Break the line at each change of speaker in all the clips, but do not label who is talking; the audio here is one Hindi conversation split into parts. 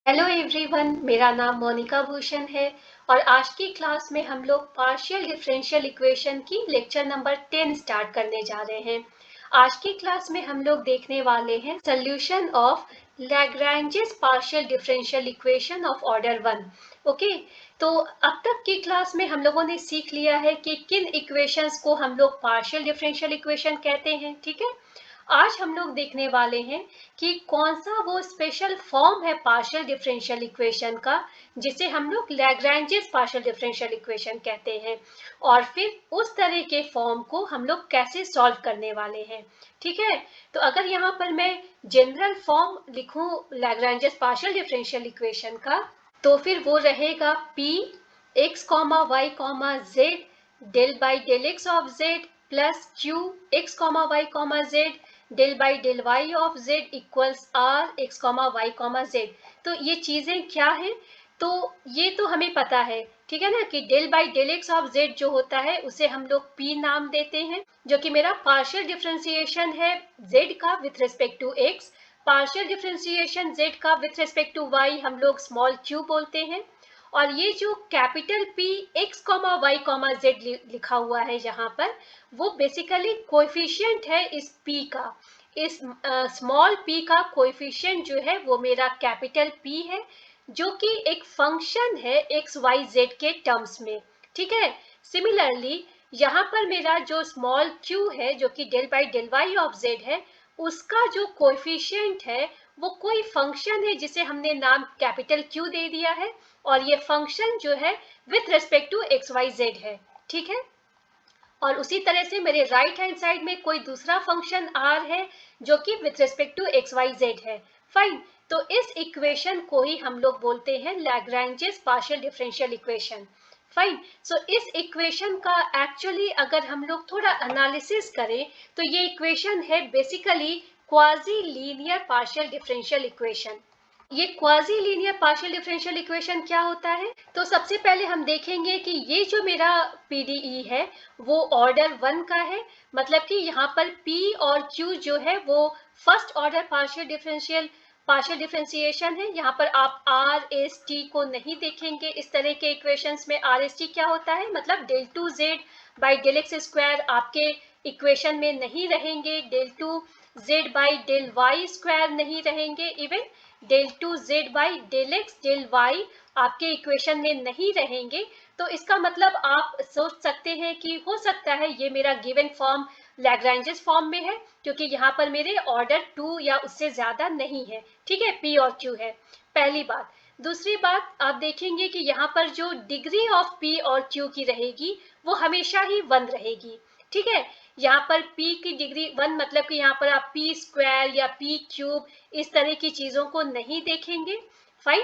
हेलो एवरीवन, मेरा नाम मोनिका भूषण है और आज की क्लास में हम लोग पार्शियल डिफरेंशियल इक्वेशन की लेक्चर नंबर 10 स्टार्ट करने जा रहे हैं। आज की क्लास में हम लोग देखने वाले हैं solution of Lagrange's partial differential equation of order 1। Okay, तो अब तक की क्लास में हम लोगों ने सीख लिया है कि किन इक्वेशंस को हम लोग पार्शियल डिफरेंशियल इक्वेशन कहते हैं। ठीक है, आज हम लोग देखने वाले हैं कि कौन सा वो स्पेशल फॉर्म है पार्शियल डिफरेंशियल इक्वेशन का जिसे हम लोग लैग्रैंजेस पार्शियल डिफरेंशियल इक्वेशन कहते हैं, और फिर उस तरह के फॉर्म को हम लोग कैसे सॉल्व करने वाले हैं। ठीक है, तो अगर यहाँ पर मैं जनरल फॉर्म लिखूं लैग्रैंजेस पार्शियल डिफरेंशियल इक्वेशन का, तो फिर वो रहेगा p x comma y comma z del by del x of z plus q x comma y comma z del by del y of z equals r x comma y comma z. तो ये चीजें क्या है, तो ये तो हमें पता है, ठीक है ना, कि del by del x of z जो होता है उसे हम लोग पी नाम देते हैं, जो कि मेरा पार्शियल डिफरेंशिएशन है जेड का with respect to x. Partial differentiation z का विथ रिस्पेक्ट टू वाई हम लोग स्मॉल क्यू बोलते हैं। और ये जो capital P x comma y comma z लिखा हुआ है यहाँ पर, वो बेसिकली कोएफिशिएंट है इस P का। इस स्मॉल p का कोएफिशिएंट जो है वो मेरा कैपिटल P है, जो कि एक फंक्शन है एक्स वाई जेड के टर्म्स में। ठीक है, सिमिलरली यहाँ पर मेरा जो स्मॉल q है जो कि del by del y of z है, उसका जो कोएफिशिएंट है वो कोई फंक्शन है जिसे हमने नाम कैपिटल Q दे दिया है, और ये फंक्शन जो है with respect to x y z है। ठीक है, और उसी तरह से मेरे राइट हैंड साइड में कोई दूसरा फंक्शन r है जो कि with respect to x y z है। फाइन, तो इस इक्वेशन को ही हम लोग बोलते हैं Lagrange's partial differential equation. Fine, so इस इक्वेशन का एक्चुअली अगर हम लोग थोड़ा एनालिसिस करें तो ये इक्वेशन है basically quasi linear partial differential equation. ये quasi linear partial differential equation क्या होता है, तो सबसे पहले हम देखेंगे कि ये जो मेरा पीडीई है वो ऑर्डर 1 का है, मतलब कि यहाँ पर P और Q जो है वो फर्स्ट ऑर्डर पार्शियल डिफरेंशिएशन है। यहाँ पर आप आर एस टी को नहीं देखेंगे। इस तरह के इक्वेशंस में आर एस टी क्या होता है, मतलब del two z by del x square आपके इक्वेशन में नहीं रहेंगे, del two z by del y square नहीं रहेंगे, even del two z by del x del y आपके इक्वेशन में नहीं रहेंगे। तो इसका मतलब आप सोच सकते हैं कि हो सकता है ये मेरा गिवन फॉर्म लैग्रैंजेस फॉर्म में है, क्योंकि यहाँ पर मेरे ऑर्डर 2 या उससे ज्यादा नहीं है। ठीक है, P और Q है, पहली बात। दूसरी बात आप देखेंगे कि यहाँ पर जो डिग्री ऑफ P और Q की रहेगी वो हमेशा ही 1 रहेगी। ठीक है, यहाँ पर P की डिग्री 1 मतलब कि यहाँ पर आप P स्क्वायर या P क्यूब इस तरह की चीजों को नहीं देखेंगे। फाइन,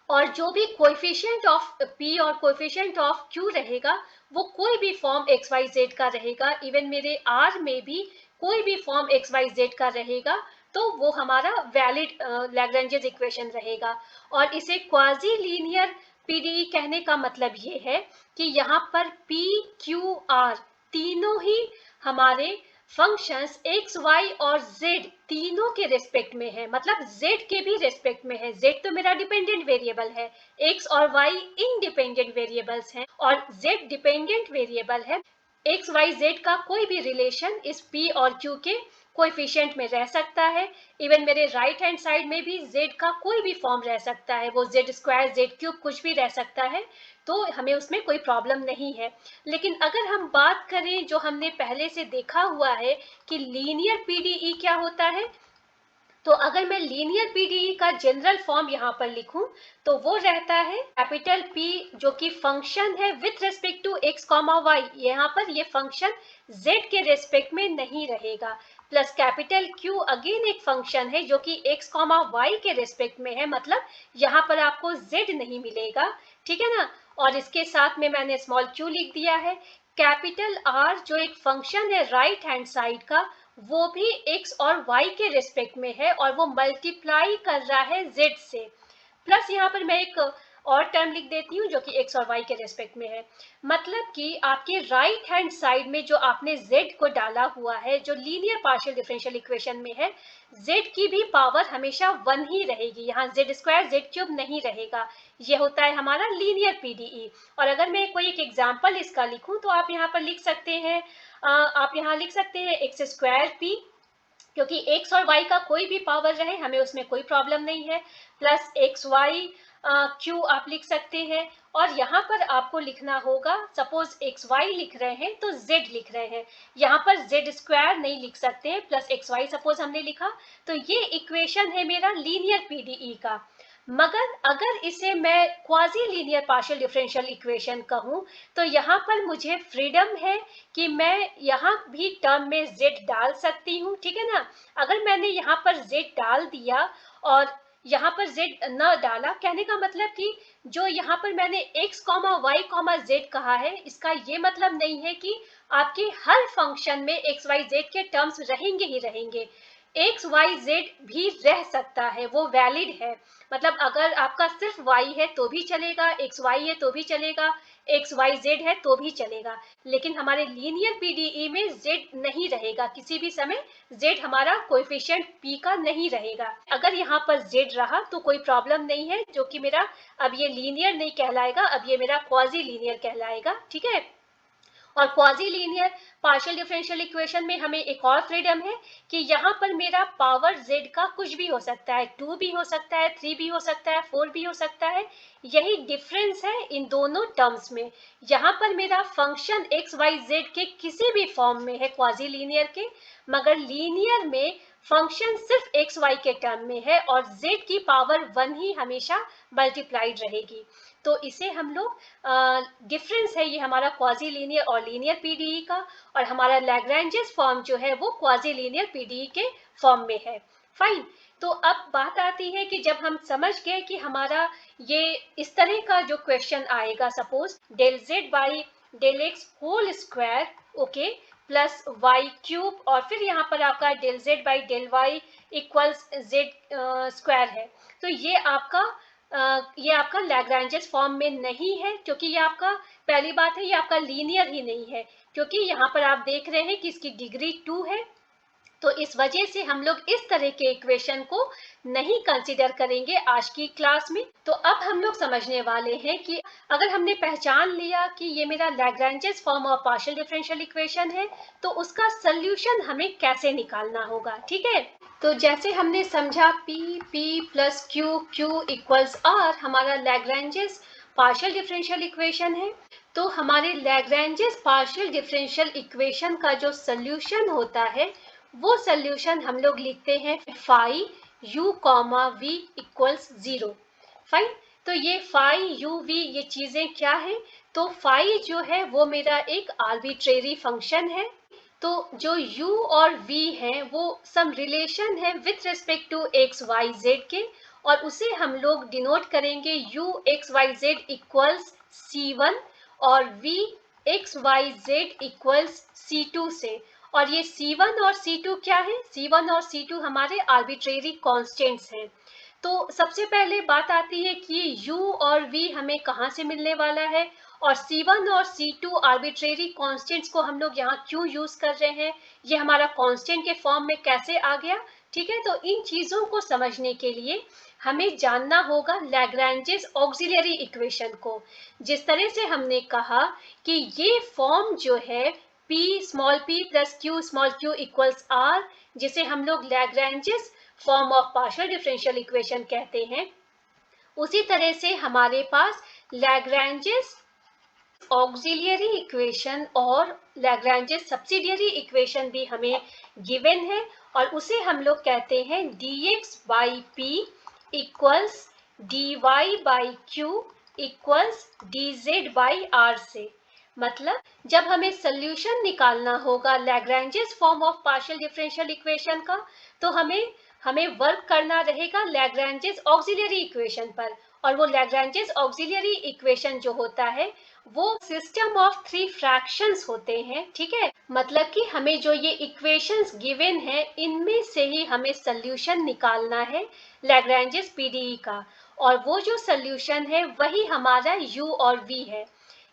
और जो भी कोएफिशिएंट ऑफ P और कोएफिशिएंट ऑफ Q रहेगा वो कोई भी फॉर्म एक्स वाई जेड का रहेगा, इवन मेरे R में भी कोई भी फॉर्म एक्स वाई जेड का रहेगा, तो वो हमारा वैलिड लैग्रैंजेस इक्वेशन रहेगा। और इसे क्वाजी लीनियर पीडीई कहने का मतलब ये है कि यहाँ पर P Q R तीनों ही हमारे फंक्शंस x y और z तीनों के रेस्पेक्ट में है, मतलब z के भी रेस्पेक्ट में है। z तो मेरा डिपेंडेंट वेरिएबल है, x और y इंडिपेंडेंट वेरिएबल्स हैं, और z डिपेंडेंट वेरिएबल है। एक्स वाई जेड का कोई भी रिलेशन इस P और Q के कोएफिशिएंट में रह सकता है। इवन मेरे राइट हैंड साइड में भी z का कोई भी फॉर्म रह सकता है, वो z स्क्वायर जेड क्यूब कुछ भी रह सकता है, तो हमें उसमें कोई प्रॉब्लम नहीं है। लेकिन अगर हम बात करें जो हमने पहले से देखा हुआ है कि लीनियर पीडीई क्या होता है, तो अगर मैं लीनियर पीडीई का जनरल फॉर्म यहाँ पर लिखूं तो वो रहता है कैपिटल P जो कि फंक्शन है with respect to x comma y, यहाँ पर ये फंक्शन z के रेस्पेक्ट में नहीं रहेगा, प्लस कैपिटल Q अगेन एक फंक्शन है जो कि x कॉमा वाई के रेस्पेक्ट में है, मतलब यहाँ पर आपको z नहीं मिलेगा। ठीक है ना, और इसके साथ में मैंने स्मॉल q लिख दिया है। कैपिटल R जो एक फंक्शन है राइट हैंड साइड का, वो भी x और y के रेस्पेक्ट में है और वो मल्टीप्लाई कर रहा है z से। प्लस यहाँ पर मैं एक और टर्म लिख देती हूँ जो कि x और y के रेस्पेक्ट में है। मतलब कि आपके राइट हैंड साइड में जो आपने z को डाला हुआ है, जो लीनियर पार्शियल डिफरेंशियल इक्वेशन में है, z की भी पावर हमेशा 1 ही रहेगी, यहाँ z स्क्वायर z क्यूब नहीं रहेगा। ये होता है हमारा लीनियर पीडीई। और अगर मैं कोई एक एग्जाम्पल इसका लिखूं तो आप यहाँ पर लिख सकते हैं, आप यहाँ लिख सकते हैं एक्स स्क्वायर पी, क्योंकि x और y का कोई भी पावर रहे हमें उसमें कोई प्रॉब्लम नहीं है, प्लस एक्स वाई क्यू आप लिख सकते हैं। और यहाँ पर आपको लिखना होगा, सपोज एक्स वाई लिख रहे हैं तो z लिख रहे हैं, यहाँ पर z स्क्वायर नहीं लिख सकते हैं, प्लस एक्स वाई सपोज हमने लिखा। तो ये इक्वेशन है मेरा लीनियर पीडीई का। मगर अगर इसे मैं quasi linear partial differential equation कहूँ तो यहाँ पर मुझे फ्रीडम है कि मैं यहाँ भी टर्म में z डाल सकती हूँ, ठीक है ना। अगर मैंने यहाँ पर z डाल दिया और यहाँ पर z न डाला, कहने का मतलब कि जो यहाँ पर मैंने x, y, z कहा है, इसका ये मतलब नहीं है कि आपके हर फंक्शन में x, y, z के टर्म्स रहेंगे ही रहेंगे। एक्स वाई जेड भी रह सकता है, वो वैलिड है। मतलब अगर आपका सिर्फ y है तो भी चलेगा, एक्स वाई है तो भी चलेगा, एक्स वाई जेड है तो भी चलेगा, लेकिन हमारे लीनियर पीडीई में z नहीं रहेगा किसी भी समय, z हमारा कोएफिशिएंट p का नहीं रहेगा। अगर यहाँ पर z रहा तो कोई प्रॉब्लम नहीं है, जो कि मेरा अब ये लीनियर नहीं कहलाएगा, अब ये मेरा क्वाजी लीनियर कहलाएगा, ठीक है। और quasi linear partial differential equation में हमें एक और फ्रीडम है कि यहाँ पर मेरा पावर z का कुछ भी हो सकता है, 2 भी हो सकता है, 3 भी हो सकता है, 4 भी हो सकता है। यही डिफरेंस है इन दोनों टर्म्स में। यहाँ पर मेरा फंक्शन एक्स वाई जेड के किसी भी फॉर्म में है क्वाजी लीनियर के, मगर लीनियर में फंक्शन सिर्फ एक्स वाई के टर्म में है और z की पावर 1 ही हमेशा मल्टीप्लाइड रहेगी। तो इसे हम लोग डिफरेंस है ये हमारा क्वाजी लीनियर और लीनियर पीडीई का, और हमारा लैग्रैंजेस फॉर्म जो है वो क्वाजी लीनियर पीडीई के फॉर्म में है। फाइन। तो अब बात आती है कि जब हम समझ गए कि हमारा ये इस तरह का जो क्वेश्चन आएगा, suppose del z by del x whole square, okay, plus y cube, और फिर यहाँ पर आपका del z by del y equals z square है। तो ये आपका लैग्रैंजेस फॉर्म में नहीं है, क्योंकि ये आपका, पहली बात है, ये आपका लीनियर ही नहीं है, क्योंकि यहाँ पर आप देख रहे हैं कि इसकी डिग्री 2 है। तो इस वजह से हम लोग इस तरह के इक्वेशन को नहीं कंसीडर करेंगे आज की क्लास में। तो अब हम लोग समझने वाले हैं कि अगर हमने पहचान लिया कि ये मेरा Lagrange's form of partial differential equation है, तो उसका सोल्यूशन हमें कैसे निकालना होगा, ठीक है। तो जैसे हमने समझा P plus Q equals R हमारा लैग्रैंजेस पार्शियल डिफरेंशियल इक्वेशन है। तो हमारे लैग्रैंजेस पार्शियल डिफरेंशियल इक्वेशन का जो सोल्यूशन होता है, वो सोल्यूशन हम लोग लिखते हैं phi u comma v equals 0। Fine. तो ये फाई u v ये चीजें क्या है, तो फाई जो है वो मेरा एक आर्बिट्रेरी फंक्शन है। तो जो u और v है वो सम रिलेशन है with respect to x y z के, और उसे हम लोग डिनोट करेंगे u x y z equals c1 और v x y z equals c2 से। और ये c1 और c2 क्या है, c1 और c2 हमारे आर्बिट्रेरी कॉन्स्टेंट्स हैं। तो सबसे पहले बात आती है कि u और v हमें कहाँ से मिलने वाला है, और c1 और c2 आर्बिट्रेरी कांस्टेंट्स को हम लोग यहाँ क्यों यूज कर रहे हैं, ये हमारा कांस्टेंट के फॉर्म में कैसे आ गया, ठीक है। तो इन चीजों को समझने के लिए हमें जानना होगा लैग्रैंजेस ऑक्सिलरी इक्वेशन को। जिस तरह से हमने कहा कि ये फॉर्म जो है p small p plus q small q equals r, जिसे हम लोग Lagrange's form of partial differential equation कहते हैं, उसी तरह से हमारे पास लैग्रैंजेस ऑक्सिलियरी इक्वेशन और लैग्रैंजेस सब्सिडियरी इक्वेशन भी हमें गिवन है, और उसे हम लोग कहते हैं dx by p equals dy by q equals dz by r से। मतलब जब हमें सोल्यूशन निकालना होगा Lagrange's form of partial differential equation का, तो हमें वर्क करना रहेगा लैग्रैंजेस ऑक्सिलियरी इक्वेशन पर, और वो लैग्रैंजेस ऑक्सिलियरी इक्वेशन जो होता है वो सिस्टम ऑफ थ्री फ्रैक्शंस होते हैं, ठीक है। मतलब कि हमें जो ये इक्वेशंस गिवन है इनमें से ही हमें सोल्यूशन निकालना है लैग्रैंजियस पीडीई का, और वो जो सोल्यूशन है वही हमारा u और v है।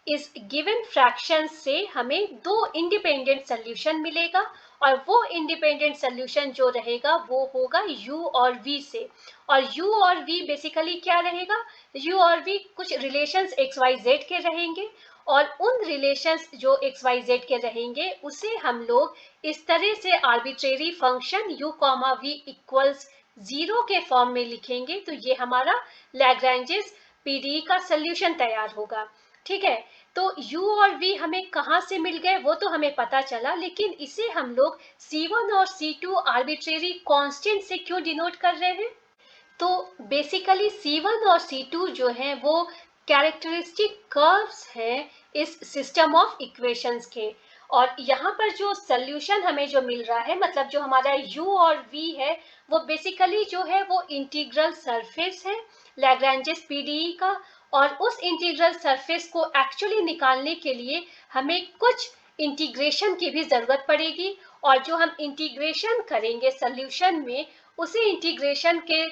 इस गिवन फ्रैक्शन से हमें दो इंडिपेंडेंट सोल्यूशन मिलेगा, और वो इंडिपेंडेंट सोल्यूशन जो रहेगा वो होगा u और v से। और u और v बेसिकली क्या रहेगा, u और v कुछ रिलेशंस xyz के रहेंगे, और उन रिलेशंस जो xyz के रहेंगे उसे हम लोग इस तरह से arbitrary function u, v equals 0 के फॉर्म में लिखेंगे, तो ये हमारा लैग्रैंजियस पीडीई का सोल्यूशन तैयार होगा, ठीक है। तो u और v हमें कहाँ से मिल गए वो तो हमें पता चला, लेकिन इसे हम लोग c1 और c2 आर्बिट्रेरी कांस्टेंट से क्यों डिनोट कर रहे हैं? तो बेसिकली c1 और c2 जो हैं वो कैरेक्टरिस्टिक कर्व्स हैं इस सिस्टम ऑफ इक्वेशंस के, और यहाँ पर जो सोल्यूशन हमें जो मिल रहा है, मतलब जो हमारा u और v है, वो बेसिकली जो है वो इंटीग्रल सरफेस है लैग्रैंजियस पीडीई का, और उस इंटीग्रल सरफेस को एक्चुअली निकालने के लिए हमें कुछ इंटीग्रेशन की भी जरूरत पड़ेगी, और जो हम इंटीग्रेशन करेंगे सोल्यूशन में, उसी इंटीग्रेशन के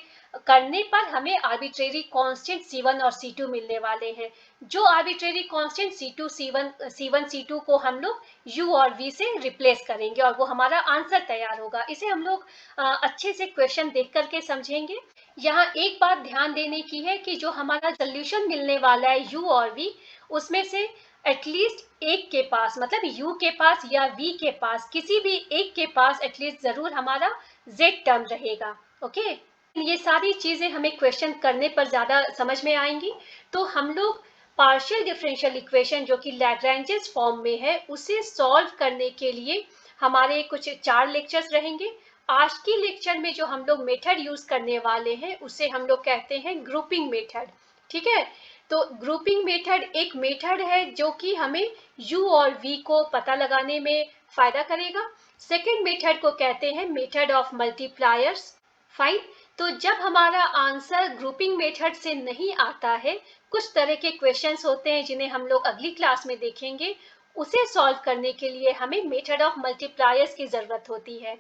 करने पर हमें आर्बिट्रेरी कांस्टेंट c1 और c2 मिलने वाले हैं। जो आर्बिट्रेरी कांस्टेंट c1 c2 को हम लोग u और v से रिप्लेस करेंगे, और वो हमारा आंसर तैयार होगा। इसे हम लोग अच्छे से क्वेश्चन देख करके समझेंगे। यहाँ एक बात ध्यान देने की है कि जो हमारा सोल्यूशन मिलने वाला है u और v, उसमें से एटलीस्ट एक के पास, मतलब u के पास या v के पास, किसी भी एक के पास एटलीस्ट जरूर हमारा z टर्म रहेगा, ओके। ये सारी चीजें हमें क्वेश्चन करने पर ज्यादा समझ में आएंगी। तो हम लोग पार्शियल डिफरेंशियल इक्वेशन जो कि लैग्रैंजियस फॉर्म में है उसे सॉल्व करने के लिए हमारे कुछ 4 लेक्चर्स रहेंगे। आज की लेक्चर में जो हम लोग मेथड यूज करने वाले हैं उसे हम लोग कहते हैं ग्रुपिंग मेथड, ठीक है। तो ग्रुपिंग मेथड एक मेथड है जो कि हमें u और v को पता लगाने में फायदा करेगा। सेकेंड मेथड को कहते हैं मेथड ऑफ मल्टीप्लायर्स, फाइन। तो जब हमारा आंसर ग्रुपिंग मेथड से नहीं आता है, कुछ तरह के क्वेश्चंस होते हैं जिन्हें हम लोग अगली क्लास में देखेंगे, उसे सॉल्व करने के लिए हमें मेथड ऑफ मल्टीप्लायर्स की जरूरत होती है।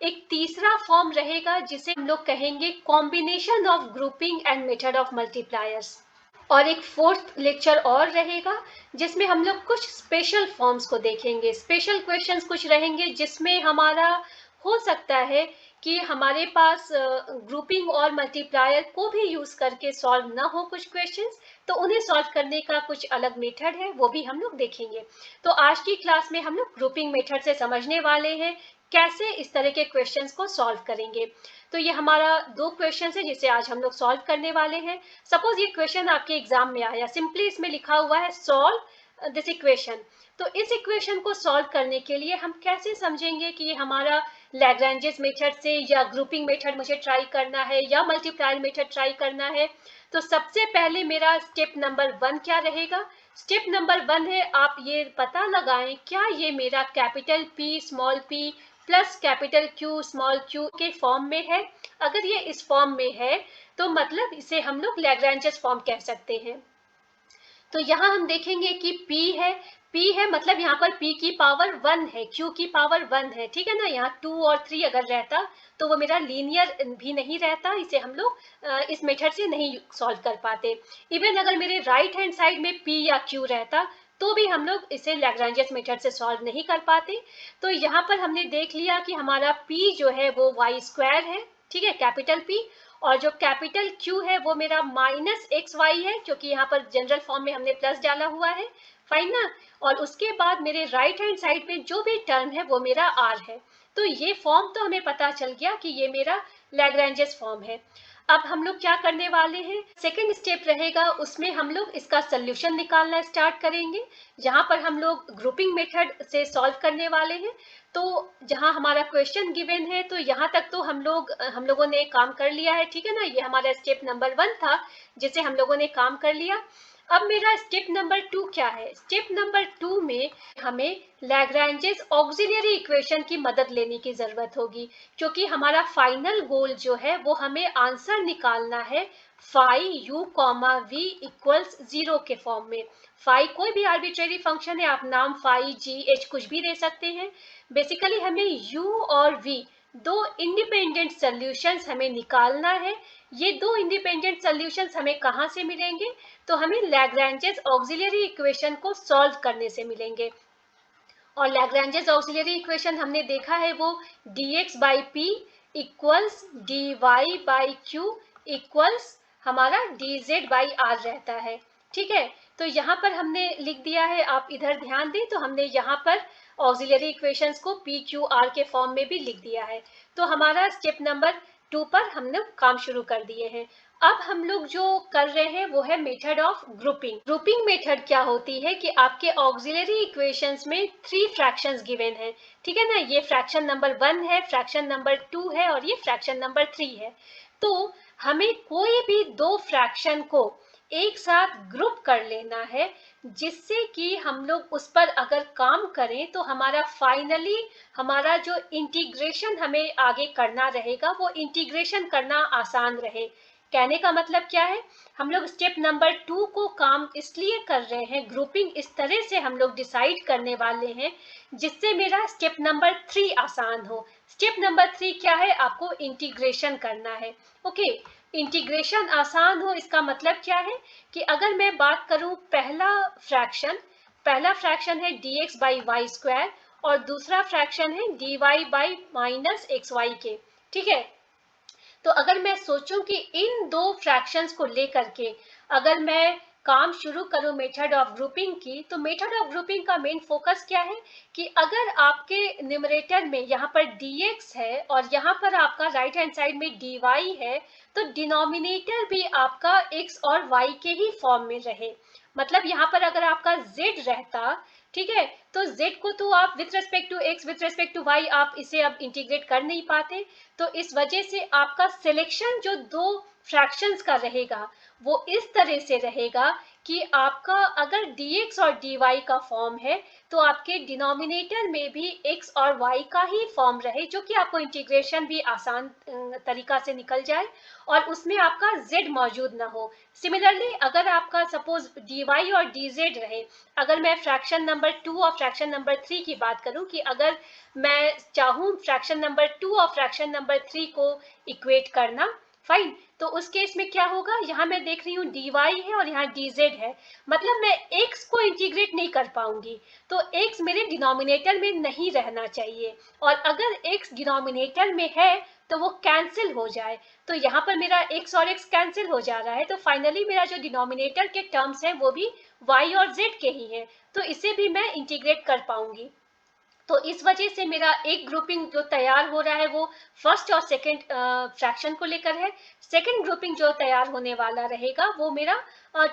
एक तीसरा फॉर्म रहेगा जिसे हम लोग कहेंगे combination of grouping and method of multipliers, और एक फोर्थ लेक्चर और रहेगा जिसमें हम लोग कुछ स्पेशल फॉर्म्स को देखेंगे। स्पेशल क्वेश्चंस कुछ रहेंगे जिसमें हमारा हो सकता है कि हमारे पास ग्रुपिंग और मल्टीप्लायर को भी यूज करके सॉल्व ना हो कुछ क्वेश्चंस, तो उन्हें सॉल्व करने का कुछ अलग मेथड है, वो भी हम लोग देखेंगे। तो आज की क्लास में हम लोग ग्रुपिंग मेथड से समझने वाले हैं कैसे इस तरह के क्वेश्चंस को सॉल्व करेंगे। तो ये हमारा 2 क्वेश्चन है जिसे आज हम लोग सॉल्व करने वाले हैं। सपोज ये क्वेश्चन आपके एग्जाम में आया, सिंपली इसमें लिखा हुआ है सॉल्व दिस इक्वेशन। तो इस इक्वेशन को सॉल्व करने के लिए हम कैसे समझेंगे कि ये हमारा लैग्रैंजियस मेथड से या ग्रुपिंग मेथड मुझे ट्राई करना है या मल्टीप्लायर मेथड ट्राई करना है। तो सबसे पहले मेरा स्टेप नंबर 1 क्या रहेगा? स्टेप नंबर 1 है आप ये पता लगाएं क्या ये मेरा capital P small p plus capital Q small q के फॉर्म में है। अगर ये इस फॉर्म में है तो मतलब इसे हम लोग लैग्रैंजियस फॉर्म कह सकते हैं। तो यहाँ हम देखेंगे कि P है मतलब यहाँ पर P की पावर 1 है, Q की पावर 1 है, ठीक है ना। यहाँ 2 और 3 अगर रहता तो वो मेरा लीनियर भी नहीं रहता, इसे हम लोग इस मेथड से नहीं सॉल्व कर पाते। इवन अगर मेरे राइट हैंड साइड में P या Q रहता तो भी हम लोग इसे लैग्रैंजियस मेथड से सॉल्व नहीं कर पाते। तो यहाँ पर हमने देख लिया कि हमारा P जो है वो y स्क्वायर है, ठीक है, कैपिटल P, और जो कैपिटल Q है वो मेरा माइनस एक्स वाई है क्योंकि यहाँ पर जनरल फॉर्म में हमने प्लस डाला हुआ है, फाइन ना। और उसके बाद मेरे राइट हैंड साइड में जो भी टर्म है वो मेरा R है। तो ये फॉर्म तो हमें पता चल गया कि ये मेरा लैग्रैंजियस फॉर्म है। अब हम लोग क्या करने वाले हैं, सेकेंड स्टेप रहेगा उसमें हम लोग इसका सोल्यूशन निकालना स्टार्ट करेंगे। यहाँ पर हम लोग ग्रुपिंग मेथड से सॉल्व करने वाले हैं। तो जहाँ हमारा क्वेश्चन गिवन है तो यहाँ तक तो हम लोगों ने काम कर लिया है, ठीक है ना। ये हमारा स्टेप नंबर 1 था जिसे हम लोगों ने काम कर लिया। अब मेरा स्टेप नंबर 2 क्या है? स्टेप नंबर 2 में हमें लैग्रैन्जेस ऑक्सिलरी इक्वेशन की मदद लेने की जरूरत होगी, क्योंकि हमारा फाइनल गोल जो है वो हमें आंसर निकालना है phi u comma v equals 0 के फॉर्म में। फाई कोई भी आर्बिट्रेरी फंक्शन है, आप नाम फाई जी एच कुछ भी दे सकते हैं। बेसिकली हमें u और v दो इंडिपेंडेंट सॉल्यूशंस हमें निकालना है। ये दो इंडिपेंडेंट सॉल्यूशंस हमें कहाँ से मिलेंगे? तो हमें लैग्रैन्जेस ऑक्सिलरी इक्वेशन को सॉल्व करने से मिलेंगे। और लैग्रैन्जेस ऑक्सिलरी इक्वेशन हमने देखा है वो dx by P equals dy by Q equals हमारा dz बाई आर रहता है। ठीक है, तो यहाँ पर हमने लिख दिया है, आप इधर ध्यान दें तो हमने यहाँ पर ऑक्सिलरी इक्वेशंस को पी क्यू आर के फॉर्म में भी लिख दिया है। तो हमारा स्टेप नंबर 2 पर हमने काम शुरू कर दिए हैं। अब हम लोग जो कर रहे हैं वो है method of grouping. Grouping method क्या होती है कि आपके ऑक्सिलरी इक्वेशंस में 3 फ्रैक्शंस गिवन है। ठीक है ना, ये फ्रैक्शन नंबर 1 है, फ्रैक्शन नंबर 2 है और ये फ्रैक्शन नंबर 3 है। तो हमें कोई भी दो फ्रैक्शन को एक साथ ग्रुप कर लेना है, जिससे कि हम लोग उस पर अगर काम करें तो हमारा फाइनली हमारा जो इंटीग्रेशन हमें आगे करना रहेगा वो इंटीग्रेशन करना आसान रहे। कहने का मतलब क्या है, हम लोग स्टेप नंबर 2 को काम इसलिए कर रहे हैं, ग्रुपिंग इस तरह से हम लोग डिसाइड करने वाले हैं जिससे मेरा स्टेप नंबर 3 आसान हो। स्टेप नंबर 3 क्या है? आपको इंटीग्रेशन करना है। ओके, इंटीग्रेशन आसान हो इसका मतलब क्या है कि अगर मैं बात करूं पहला फ्रैक्शन है dx बाई वाई स्क्वायर और दूसरा फ्रैक्शन है dy by minus x y के। ठीक है, तो अगर मैं सोचूं कि इन दो फ्रैक्शंस को लेकर के अगर मैं काम शुरू करूं मेथड ऑफ ग्रुपिंग की, तो मेथड ऑफ ग्रुपिंग का मेन फोकस क्या है कि अगर आपके न्यूमरेटर में यहाँ पर dx है और यहाँ पर आपका राइट हैंड साइड में dy है, तो डिनोमिनेटर भी आपका x और y के ही फॉर्म में रहे। मतलब यहाँ पर अगर आपका z रहता, ठीक है, तो z को तो आप with respect to x with respect to y आप इसे अब इंटीग्रेट कर नहीं पाते। तो इस वजह से आपका सिलेक्शन जो दो फ्रैक्शंस का रहेगा वो इस तरह से रहेगा कि आपका अगर dx और dy का फॉर्म है तो आपके डिनोमिनेटर में भी x और y का ही फॉर्म रहे, जो कि आपको इंटीग्रेशन भी आसान तरीका से निकल जाए और उसमें आपका z मौजूद ना हो। सिमिलरली अगर आपका सपोज dy और dz रहे, अगर मैं फ्रैक्शन नंबर 2 और फ्रैक्शन नंबर 3 की बात करूं कि अगर मैं चाहूं फ्रैक्शन नंबर 2 और फ्रैक्शन नंबर 3 को इक्वेट करना, फाइन, तो उस केस में क्या होगा, यहाँ मैं देख रही हूँ dy है और यहाँ dz है, मतलब मैं x को इंटीग्रेट नहीं कर पाऊंगी, तो x मेरे डिनोमिनेटर में नहीं रहना चाहिए और अगर x डिनोमिनेटर में है तो वो कैंसिल हो जाए। तो यहाँ पर मेरा x और x कैंसिल हो जा रहा है, तो फाइनली मेरा जो डिनोमिनेटर के टर्म्स हैं वो भी y और z के ही हैं, तो इसे भी मैं इंटीग्रेट कर पाऊंगी। तो इस वजह से मेरा एक ग्रुपिंग जो तैयार हो रहा है वो फर्स्ट और सेकंड फ्रैक्शन को लेकर है। सेकंड ग्रुपिंग जो तैयार होने वाला रहेगा वो मेरा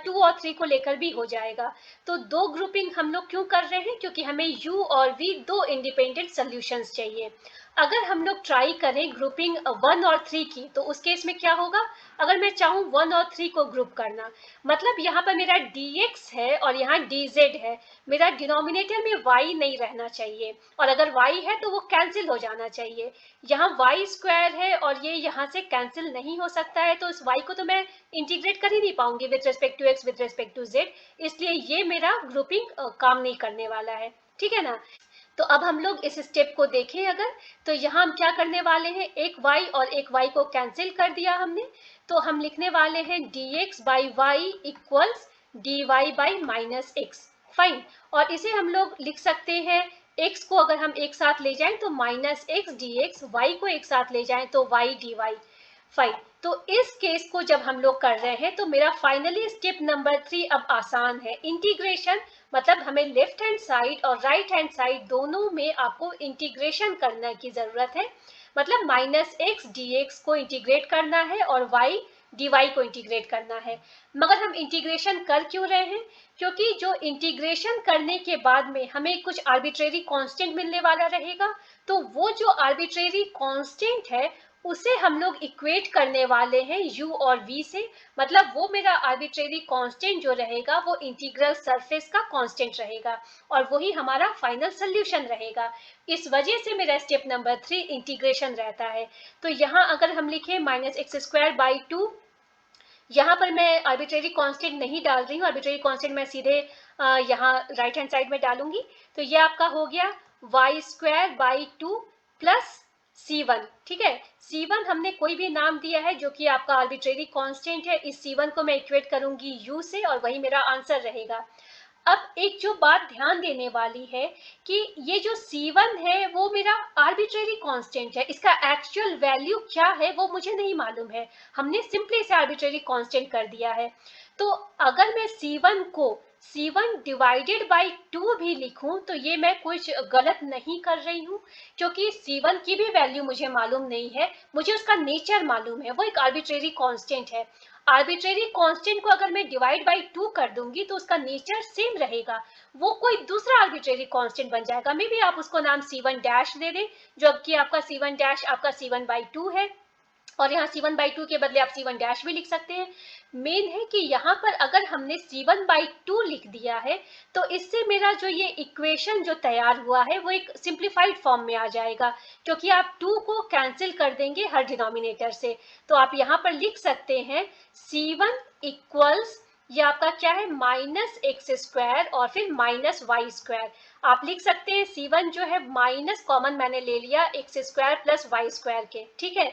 2 और 3 को लेकर भी हो जाएगा। तो दो ग्रुपिंग हम लोग क्यों कर रहे हैं? क्योंकि हमें u और v दो इंडिपेंडेंट सॉल्यूशंस चाहिए। अगर हम लोग ट्राई करें ग्रुपिंग 1 और 3 की, तो उस केस में क्या होगा, अगर मैं चाहूँ 1 और 3 को ग्रुप करना, मतलब यहाँ पर मेरा dx है और यहाँ dz है, मेरा डिनोमिनेटर में y नहीं रहना चाहिए और अगर y है तो वो कैंसिल हो जाना चाहिए। यहाँ y स्क्वायर है और ये यहाँ से कैंसिल नहीं हो सकता है, तो इस y को तो मैं इंटीग्रेट कर ही नहीं पाऊंगी with respect to x with respect to z, इसलिए ये मेरा ग्रुपिंग काम नहीं करने वाला है। ठीक है ना, तो अब हम लोग इस स्टेप को देखें अगर, तो यहाँ हम क्या करने वाले हैं, एक y और एक y को कैंसिल कर दिया हमने, तो हम लिखने वाले हैं dx by y equals dy by minus x. Fine, और इसे हम लोग लिख सकते हैं, x को अगर हम एक साथ ले जाएं तो minus x d x, y को एक साथ ले जाएं तो y dy। फाइन, तो इस केस को जब हम लोग कर रहे हैं तो मेरा फाइनली स्टेप नंबर 3 अब आसान है। इंटीग्रेशन मतलब हमें लेफ्ट हैंड साइड और राइट हैंड साइड दोनों में आपको इंटीग्रेशन करने की जरूरत है, मतलब माइनस एक्स डी एक्स को इंटीग्रेट करना है और y dy को इंटीग्रेट करना है। मगर हम इंटीग्रेशन कर क्यों रहे हैं? क्योंकि जो इंटीग्रेशन करने के बाद में हमें कुछ आर्बिट्रेरी कांस्टेंट मिलने वाला रहेगा, तो वो जो आर्बिट्रेरी कांस्टेंट है उसे हम लोग इक्वेट करने वाले हैं u और v से। मतलब वो मेरा आर्बिट्रेरी कांस्टेंट जो रहेगा वो इंटीग्रल सरफेस का कांस्टेंट रहेगा और वही हमारा फाइनल सोल्यूशन रहेगा। इस वजह से मेरा स्टेप नंबर 3 इंटीग्रेशन रहता है। तो यहाँ अगर हम लिखें -x²/2, यहाँ पर मैं आर्बिट्रेरी कांस्टेंट नहीं डाल रही हूँ, आर्बिट्रेरी कांस्टेंट मैं सीधे यहाँ राइट हैंड साइड में डालूंगी। तो ये आपका हो गया y² प्लस C1। ठीक है, C1 हमने कोई भी नाम दिया है जो कि आपका आर्बिट्रेरी कांस्टेंट है। इस C1 को मैं इक्वेट करूंगी U से और वही मेरा आंसर रहेगा। अब एक जो बात ध्यान देने वाली है कि ये जो C1 है वो मेरा आर्बिट्रेरी कांस्टेंट है, इसका एक्चुअल वैल्यू क्या है वो मुझे नहीं मालूम है, हमने सिंपली इसे आर्बिट्रेरी कांस्टेंट कर दिया है। तो अगर मैं C1 को C1 डिवाइडेड बाई 2 भी लिखूं तो ये मैं कुछ गलत नहीं कर रही हूँ, क्योंकि C1 की भी वैल्यू मुझे मालूम नहीं है, मुझे उसका नेचर मालूम है, वो एक आर्बिट्रेरी कांस्टेंट है। आर्बिट्रेरी कांस्टेंट को अगर मैं डिवाइड बाई 2 कर दूंगी तो उसका नेचर सेम रहेगा, वो कोई दूसरा आर्बिट्रेरी कांस्टेंट बन जाएगा। मे बी आप उसको नाम C1 डैश दे दें, जो कि आपका C1 डैश आपका C1/2 है, और यहाँ C1/2 के बदले आप C1 डैश भी लिख सकते हैं। मेन है कि यहाँ पर अगर हमने C1/2 लिख दिया है तो इससे मेरा जो ये इक्वेशन जो तैयार हुआ है वो एक सिंप्लीफाइड फॉर्म में आ जाएगा, क्योंकि आप 2 को कैंसिल कर देंगे हर डिनोमिनेटर से। तो आप यहाँ पर लिख सकते हैं C1 इक्वल्स, ये आपका क्या है, -x² और फिर -y²। आप लिख सकते हैं C1 जो है माइनस कॉमन मैंने ले लिया x² प्लस y² के। ठीक है,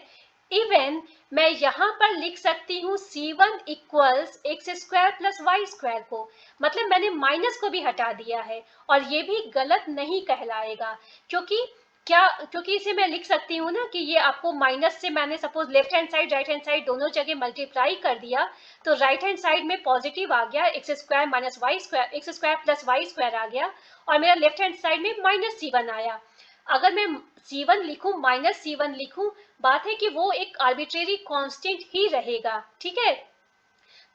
इवन मैं यहाँ पर लिख सकती हूँ C1 equals x² plus y² को, मतलब मैंने माइनस को भी हटा दिया है और ये भी गलत नहीं कहलाएगा, क्योंकि इसे मैं लिख सकती हूँ ना कि ये आपको माइनस से मैंने suppose left hand side right hand side दोनों जगह मल्टीप्लाई कर दिया तो राइट हैंड साइड में पॉजिटिव आ गया, x² minus x² plus y² आ गया, और मेरा लेफ्ट हैंड साइड में -C1 आया। अगर मैं C1 लिखूं -C1 लिखूं, बात है कि वो एक आर्बिट्रेरी कांस्टेंट ही रहेगा। ठीक है,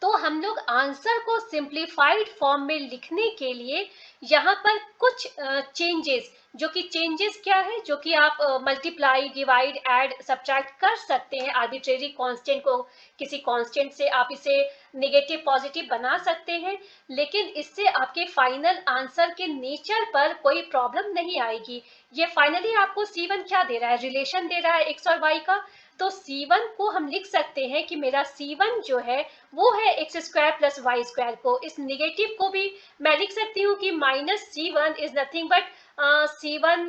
तो हम लोग आंसर को सिंप्लीफाइड फॉर्म में लिखने के लिए यहाँ पर कुछ चेंजेस, जो कि चेंजेस क्या है, जो कि आप मल्टीप्लाई डिवाइड ऐड सब्ट्रैक्ट कर सकते हैं आर्बिट्रेरी कांस्टेंट को, किसी कांस्टेंट से आप इसे नेगेटिव पॉजिटिव बना सकते हैं, लेकिन इससे आपके फाइनल आंसर के नेचर पर कोई प्रॉब्लम नहीं आएगी। ये फाइनली आपको C1 क्या दे रहा है, रिलेशन दे रहा है x और y का। तो C1 को हम लिख सकते हैं कि मेरा C1 जो है वो है x² प्लस y² को, इस निगेटिव को भी मैं लिख सकती हूँ कि -C1 is nothing but C1,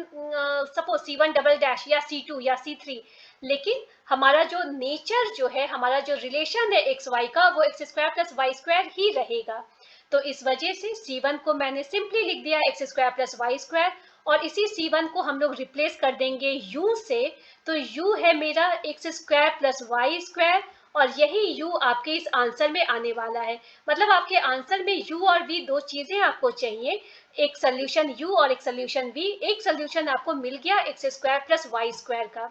suppose C1 double dash या C2 या C3, लेकिन हमारा जो नेचर जो है, हमारा जो रिलेशन है एक्स वाई का, वो x² प्लस y² ही रहेगा। तो इस वजह से C1 को मैंने सिंपली लिख दिया x² प्लस y², और इसी C1 को हम लोग रिप्लेस कर देंगे U से। तो U है मेरा x² प्लस y², और यही U आपके इस आंसर में आने वाला है। मतलब आपके आंसर में U और V दो चीजें आपको चाहिए, एक सोल्यूशन U और एक सोल्यूशन V। एक सोल्यूशन आपको मिल गया x² प्लस y² का,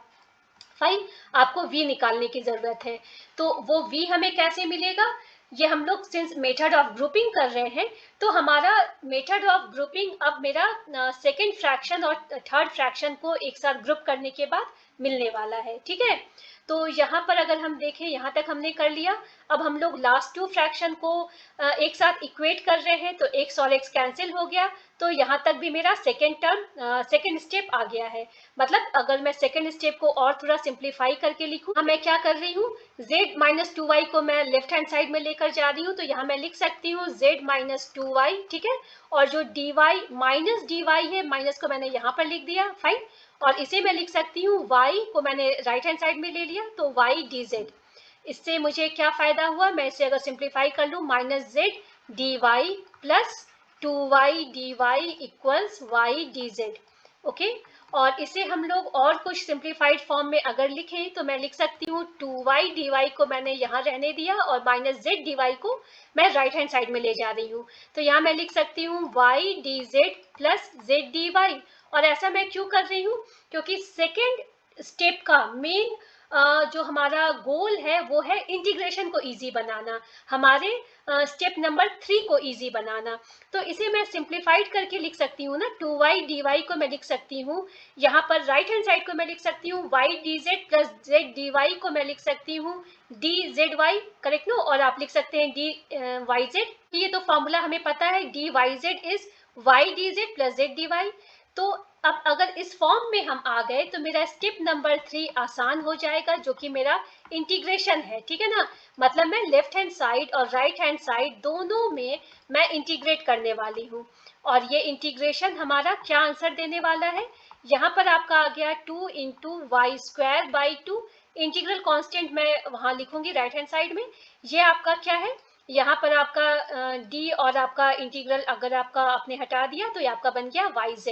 फाइन, आपको V निकालने की जरूरत है। तो वो V हमें कैसे मिलेगा, ये हम लोग सिंस मेथड ऑफ ग्रुपिंग कर रहे हैं तो हमारा मेथड ऑफ ग्रुपिंग अब मेरा सेकेंड फ्रैक्शन और थर्ड फ्रैक्शन को एक साथ ग्रुप करने के बाद मिलने वाला है। ठीक है, तो यहाँ पर अगर हम देखें, यहाँ तक हमने कर लिया। अब हम लोग लास्ट 2 फ्रैक्शन को एक साथ इक्वेट कर रहे हैं, तो x और x कैंसिल हो गया, तो यहाँ तक भी मेरा सेकेंड स्टेप आ गया है। मतलब अगर मैं सेकेंड स्टेप को और थोड़ा सिंप्लीफाई करके लिखूँ, मैं क्या कर रही हूँ, z - 2y को मैं लेफ्ट हैंड साइड में लेकर जा रही हूँ, तो यहाँ मैं लिख सकती हूँ z - 2y। ठीक है, और जो dy है, माइनस को मैंने यहाँ पर लिख दिया, फाइन, और इसे मैं लिख सकती हूँ y को मैंने राइट हैंड साइड में ले लिया, तो y dz। इससे मुझे क्या फायदा हुआ, मैं इसे अगर सिंप्लीफाई कर लूँ, -z dy plus 2y dy equals y dz। Okay, और इसे हम लोग और कुछ सिंप्लीफाइड फॉर्म में अगर लिखें तो मैं लिख सकती हूँ 2y dy को मैंने यहाँ रहने दिया और -z dy को मैं राइट हैंड साइड में ले जा रही हूँ, तो यहाँ मैं लिख सकती हूँ y dz plus z dy। और ऐसा मैं क्यों कर रही हूँ, क्योंकि सेकेंड स्टेप का मेन जो हमारा गोल है वो है इंटीग्रेशन को इजी बनाना, हमारे स्टेप नंबर 3 को इजी बनाना। तो इसे मैं सिंप्लीफाइड करके लिख सकती हूँ ना, 2y dy को मैं लिख सकती हूँ, यहाँ पर राइट हैंड साइड को मैं लिख सकती हूँ y dz plus z dy को मैं लिख सकती हूँ dzy, करेक्ट नो, और आप लिख सकते हैं dyz। ये तो फॉर्मूला हमें पता है, dyz is y dz plus z dy। तो अब अगर इस फॉर्म में हम आ गए तो मेरा स्टेप नंबर 3 आसान हो जाएगा, जो कि मेरा इंटीग्रेशन है, ठीक है ना। मतलब मैं लेफ्ट हैंड साइड और राइट हैंड साइड दोनों में मैं इंटीग्रेट करने वाली हूँ, और ये इंटीग्रेशन हमारा क्या आंसर देने वाला है, यहाँ पर आपका आ गया 2 into y square by 2। Integral constant मैं वहाँ लिखूंगी राइट हैंड साइड में। ये आपका क्या है, यहाँ पर आपका d और आपका इंटीग्रल अगर आपका आपने हटा दिया तो ये आपका बन गया yz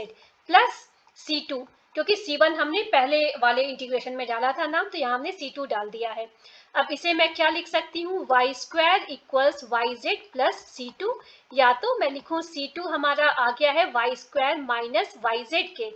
प्लस c2, क्योंकि c1 हमने पहले वाले इंटीग्रेशन में डाला था नाम, तो यहाँ हमने c2 डाल दिया है। अब इसे मैं क्या लिख सकती हूँ, y square equals y z plus c2, या तो मैं लिखूँ c2 हमारा आ गया है y square minus y z के।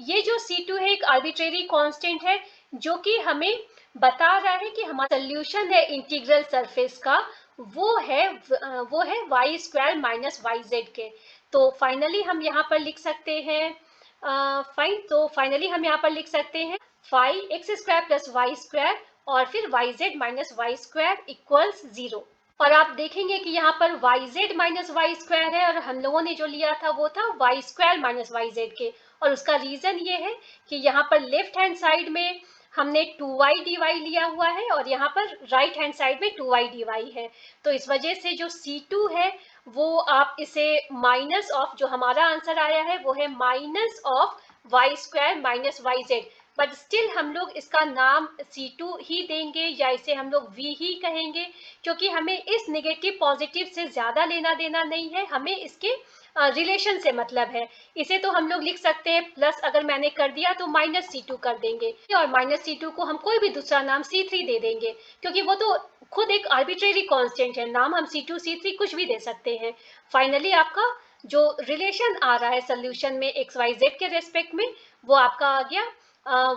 ये जो c2 है एक आर्बिट्रेरी कांस्टेंट है, जो कि हमें बता रहा है कि हमारा सोल्यूशन है इंटीग्रल सरफेस का, वो है y square minus y z के। तो फाइनली हम यहाँ पर लिख सकते हैं फाइन, तो फाइनली हम यहाँ पर लिख सकते हैं five x square plus y square और फिर y z minus y square equals 0। और आप देखेंगे कि यहाँ पर y z minus y square है, और हम लोगों ने जो लिया था वो था y square minus y z के। और उसका रीजन ये है कि यहाँ पर लेफ्ट हैंड साइड में हमने 2y dy लिया हुआ है, और यहाँ पर राइट हैंड साइड में 2y dy है। तो इस वजह से जो c2 है वो आप इसे माइनस ऑफ, जो हमारा आंसर आया है वो है minus of y square minus y z, but still हम लोग इसका नाम c2 ही देंगे, या इसे हम लोग v ही कहेंगे, क्योंकि हमें इस नेगेटिव पॉजिटिव से ज़्यादा लेना देना नहीं है, हमें इसके रिलेशन से मतलब है। इसे तो हम लोग लिख सकते हैं प्लस, अगर मैंने कर दिया तो माइनस c2 कर देंगे, और माइनस c2 को हम कोई भी दूसरा नाम c3 दे देंगे, क्योंकि वो तो खुद एक आर्बिट्रेरी कांस्टेंट है, नाम हम c2 c3 कुछ भी दे सकते हैं। फाइनली आपका जो रिलेशन आ रहा है सोल्यूशन में एक्स वाई जेड के रेस्पेक्ट में, वो आपका आ गया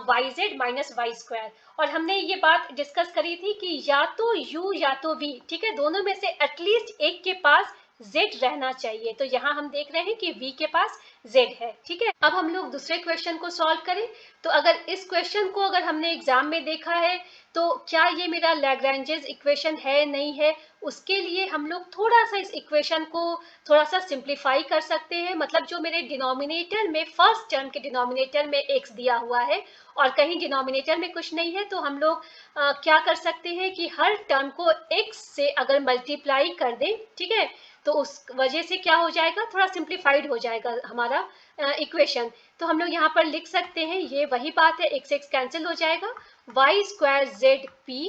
y z minus y square. और हमने ये बात डिस्कस करी थी कि या तो u या तो v, ठीक है, दोनों में से एटलीस्ट एक के पास z रहना चाहिए। तो यहाँ हम देख रहे हैं कि v के पास z है, ठीक है। अब हम लोग दूसरे क्वेश्चन को सॉल्व करें। तो अगर इस क्वेश्चन को अगर हमने एग्जाम में देखा है तो क्या ये मेरा लैग्रैंजेस इक्वेशन है नहीं है, उसके लिए हम लोग थोड़ा सा इस इक्वेशन को थोड़ा सा सिंप्लीफाई कर सकते हैं। मतलब जो मेरे डिनोमिनेटर में फर्स्ट टर्म के डिनोमिनेटर में x दिया हुआ है और कहीं डिनोमिनेटर में कुछ नहीं है, तो हम लोग क्या कर सकते हैं कि हर टर्म को x से अगर मल्टीप्लाई कर दें, ठीक है, तो उस वजह से क्या हो जाएगा, थोड़ा सिंप्लीफाइड हो जाएगा हमारा इक्वेशन। तो हम लोग यहाँ पर लिख सकते हैं, ये वही बात है, x x कैंसिल हो जाएगा, y square z p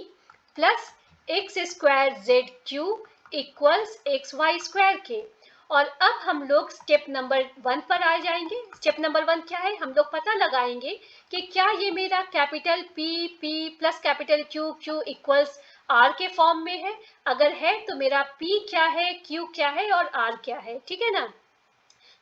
plus x square z q equals x y square के। और अब हम लोग स्टेप नंबर 1 पर आ जाएंगे। स्टेप नंबर 1 क्या है, हम लोग पता लगाएंगे कि क्या ये मेरा capital p p plus capital q q equals r के फॉर्म में है। अगर है तो मेरा p क्या है, q क्या है और r क्या है, ठीक है ना।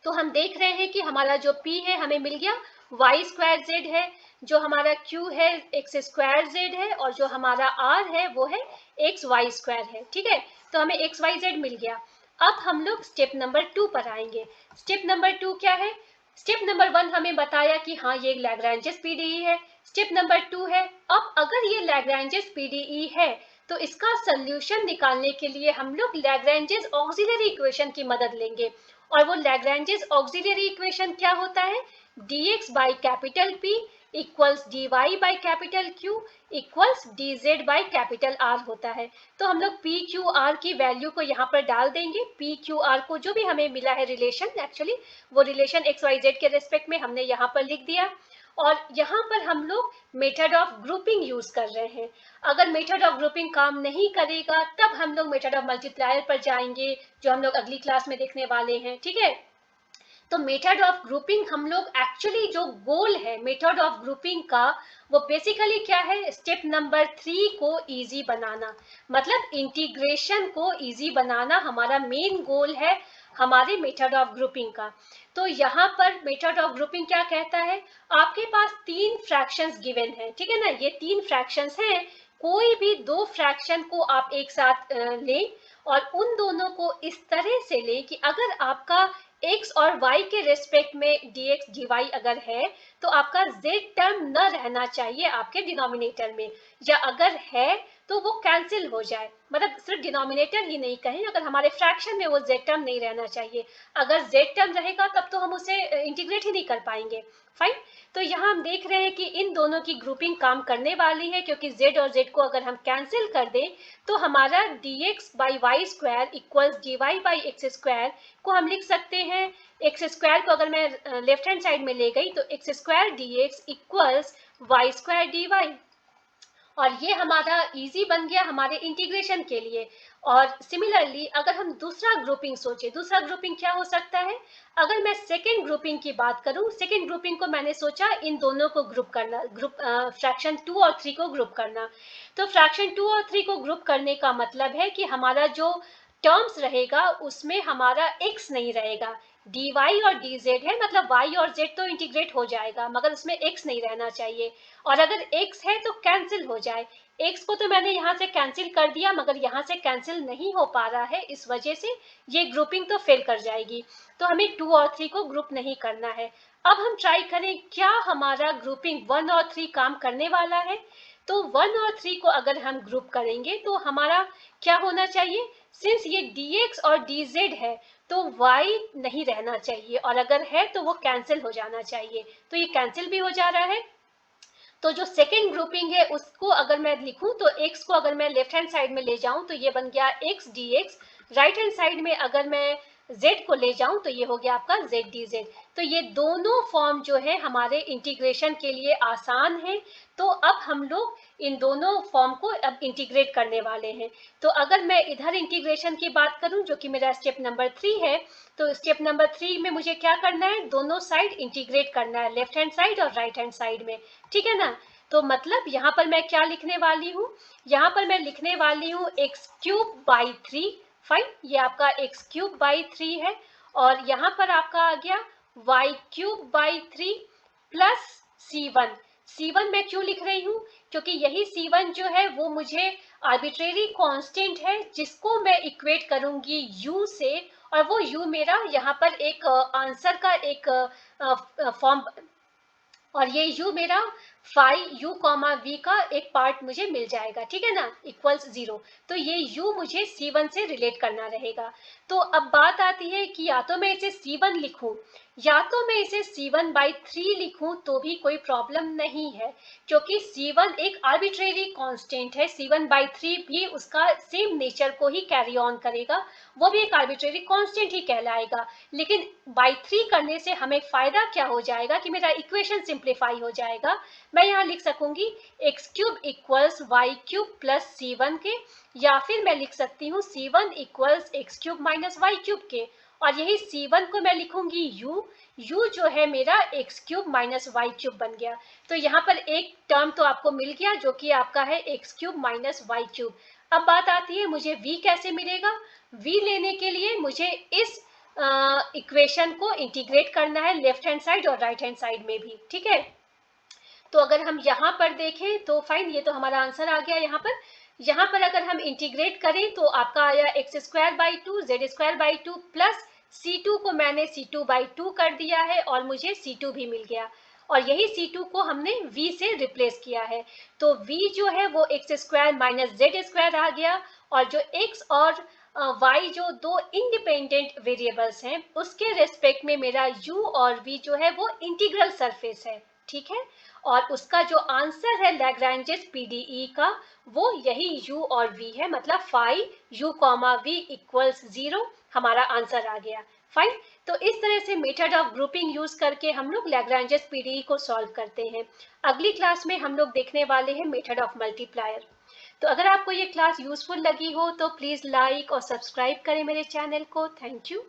तो हम देख रहे हैं कि हमारा जो p है हमें मिल गया वाई स्क्वायर जेड है, जो हमारा q है एक्स स्क्वायर जेड है, और जो हमारा r है वो है एक्स वाई स्क्वायर है, ठीक है। तो हमें एक्स वाई जेड मिल गया। अब हम लोग स्टेप नंबर 2 पर आएंगे। स्टेप नंबर 2 क्या है, स्टेप नंबर 1 हमें बताया कि हाँ ये लैग्रैंजेस पीडीई है। स्टेप नंबर 2 है, अब अगर ये लैग्रैंजेस पीडीई है तो इसका सोल्यूशन निकालने के लिए हम लोग लैग्रैंजेस ऑक्सिलरी इक्वेशन की मदद लेंगे। और वो लैग्रैंजेस ऑक्सिलरी इक्वेशन क्या होता है, dx by capital P equals dy by capital Q equals dz by capital R होता है। तो हम लोग p q r की वैल्यू को यहाँ पर डाल देंगे। p q r को जो भी हमें मिला है रिलेशन, एक्चुअली वो रिलेशन x y z के रेस्पेक्ट में हमने यहाँ पर लिख दिया। और यहाँ पर हम लोग मेथड ऑफ ग्रुपिंग यूज कर रहे हैं। अगर मेथड ऑफ ग्रुपिंग काम नहीं करेगा तब हम लोग मेथड ऑफ मल्टीप्लायर पर जाएंगे, जो हम लोग अगली क्लास में देखने वाले हैं, ठीक है। तो मेथड ऑफ ग्रुपिंग हम लोग एक्चुअली जो गोल है मेथड ऑफ ग्रुपिंग का, वो बेसिकली क्या है, स्टेप नंबर 3 को इजी बनाना, मतलब इंटीग्रेशन को इजी बनाना हमारा मेन गोल है। हमारे मेथड ऑफ ग्रुपिंग का। तो यहाँ पर मेथड ऑफ ग्रुपिंग क्या कहता है, आपके पास 3 फ्रैक्शंस गिवन है, ठीक है ना, ये 3 फ्रैक्शंस हैं, कोई भी 2 फ्रैक्शन को आप एक साथ लें और उन दोनों को इस तरह से लें कि अगर आपका x और y के रेस्पेक्ट में dx dy अगर है तो आपका z टर्म न रहना चाहिए आपके डिनोमिनेटर में, या अगर है तो वो कैंसिल हो जाए, मतलब सिर्फ डिनोमिनेटर ही नहीं कहें, अगर हमारे फ्रैक्शन में वो z टर्म नहीं रहना चाहिए, अगर z टर्म रहेगा तब तो हम उसे इंटीग्रेट ही नहीं कर पाएंगे। फाइन, तो यहाँ हम देख रहे हैं कि इन दोनों की ग्रुपिंग काम करने वाली है, क्योंकि z और z को अगर हम कैंसिल कर दें तो हमारा dx by y square equals dy by x square को हम लिख सकते हैं, एक्स स्क्वायर को अगर मैं लेफ्ट हैंड साइड में ले गई तो x square dx equals y square dy, और ये हमारा इजी बन गया हमारे इंटीग्रेशन के लिए। और सिमिलरली अगर हम दूसरा ग्रुपिंग सोचे, दूसरा ग्रुपिंग क्या हो सकता है, अगर मैं सेकेंड ग्रुपिंग की बात करूं, सेकेंड ग्रुपिंग को मैंने सोचा इन दोनों को ग्रुप करना, फ्रैक्शन 2 और 3 को ग्रुप करना। तो फ्रैक्शन 2 और 3 को ग्रुप करने का मतलब है कि हमारा जो टर्म्स रहेगा उसमें हमारा x नहीं रहेगा, dy और dz है, मतलब y और z तो इंटीग्रेट हो जाएगा मगर उसमें x नहीं रहना चाहिए, और अगर x है तो कैंसिल हो जाए। x को तो मैंने यहाँ से कैंसिल कर दिया मगर यहाँ से कैंसिल नहीं हो पा रहा है, इस वजह से ये ग्रुपिंग तो फेल कर जाएगी, तो हमें 2 और 3 को ग्रुप नहीं करना है। अब हम ट्राई करें क्या हमारा ग्रुपिंग 1 और 3 काम करने वाला है। तो 1 और 3 को अगर हम ग्रुप करेंगे तो हमारा क्या होना चाहिए, सिंस ये dx और dz है तो y नहीं रहना चाहिए, और अगर है तो वो कैंसिल हो जाना चाहिए, तो ये कैंसिल भी हो जा रहा है। तो जो सेकेंड ग्रुपिंग है उसको अगर मैं लिखूं तो x को अगर मैं लेफ्ट हैंड साइड में ले जाऊं तो ये बन गया x dx, right hand side में अगर मैं z को ले जाऊं तो ये हो गया आपका z dz। तो ये दोनों फॉर्म जो है हमारे इंटीग्रेशन के लिए आसान है, तो अब हम लोग इन दोनों फॉर्म को अब इंटीग्रेट करने वाले हैं। तो अगर मैं इधर इंटीग्रेशन की बात करूं जो कि मेरा स्टेप नंबर 3 है, तो स्टेप नंबर 3 में मुझे क्या करना है, दोनों साइड इंटीग्रेट करना है, लेफ्ट हैंड साइड और राइट हैंड साइड में, ठीक है ना। तो मतलब यहाँ पर मैं क्या लिखने वाली हूँ, यहाँ पर मैं लिखने वाली हूँ एक्स क्यूब बाई 3, फाइन, ये आपका एक्स क्यूब बाई 3 है, और यहाँ पर आपका आ गया Y cube by 3 plus C1। C1 मैं क्यों लिख रही हूँ, क्योंकि यही C1 जो है वो मुझे आर्बिट्रेरी कांस्टेंट है जिसको मैं इक्वेट करूंगी U से, और वो U मेरा यहाँ पर एक आंसर का एक फॉर्म, और ये u मेरा फाई u कॉमा v का एक पार्ट मुझे मिल जाएगा, ठीक है ना, इक्वल्स 0। तो ये u मुझे C1 से रिलेट करना रहेगा। तो अब बात आती है कि या तो मैं इसे C1 लिखूं या तो मैं इसे C1 बाई 3 लिखूं तो भी कोई प्रॉब्लम नहीं है, क्योंकि C1 एक आर्बिट्रेरी कांस्टेंट है, C1 बाई 3 भी उसका सेम नेचर को ही कैरी ऑन करेगा, वो भी एक आर्बिट्रेरी कांस्टेंट ही कहलाएगा। लेकिन बाई 3 करने से हमें फायदा क्या हो जाएगा कि मेरा इक्वेशन सिंप्लीफाई हो जाएगा, मैं यहाँ लिख सकूंगी x cube equals y cube plus C1 के, या फिर मैं लिख सकती हूँ C1 equals x cube minus y cube के, और यही C1 को मैं लिखूंगी u जो है मेरा x cube minus y cube बन गया। तो यहाँ पर एक टर्म तो आपको मिल गया जो कि आपका है x cube minus y cube. अब बात आती है मुझे v कैसे मिलेगा, v लेने के लिए मुझे इस इक्वेशन को इंटीग्रेट करना है लेफ्ट हैंड साइड और राइट हैंड साइड में भी, ठीक है। तो अगर हम यहाँ पर देखें तो फाइन, ये तो हमारा आंसर आ गया यहाँ पर अगर हम इंटीग्रेट करें तो आपका आया x square by 2 Z square by 2 plus C2 को मैंने C2 बाई 2 कर दिया है और मुझे C2 भी मिल गया, और यही C2 को हमने v से रिप्लेस किया है। तो v जो है वो x square minus z square आ गया, और जो x और y जो दो इंडिपेंडेंट वेरिएबल्स हैं उसके रेस्पेक्ट में मेरा u और v जो है वो इंटीग्रल सरफेस है, ठीक है। और उसका जो आंसर है लैग्रैंजेस पीडीई का वो यही u और v है, मतलब phi u comma v equals 0 हमारा आंसर आ गया। फाइन, तो इस तरह से मेथड ऑफ ग्रुपिंग यूज करके हम लोग लैग्रैंजेस पीडीई को सॉल्व करते हैं। अगली क्लास में हम लोग देखने वाले हैं मेथड ऑफ मल्टीप्लायर। तो अगर आपको ये क्लास यूजफुल लगी हो तो प्लीज लाइक और सब्सक्राइब करें मेरे चैनल को। Thank you.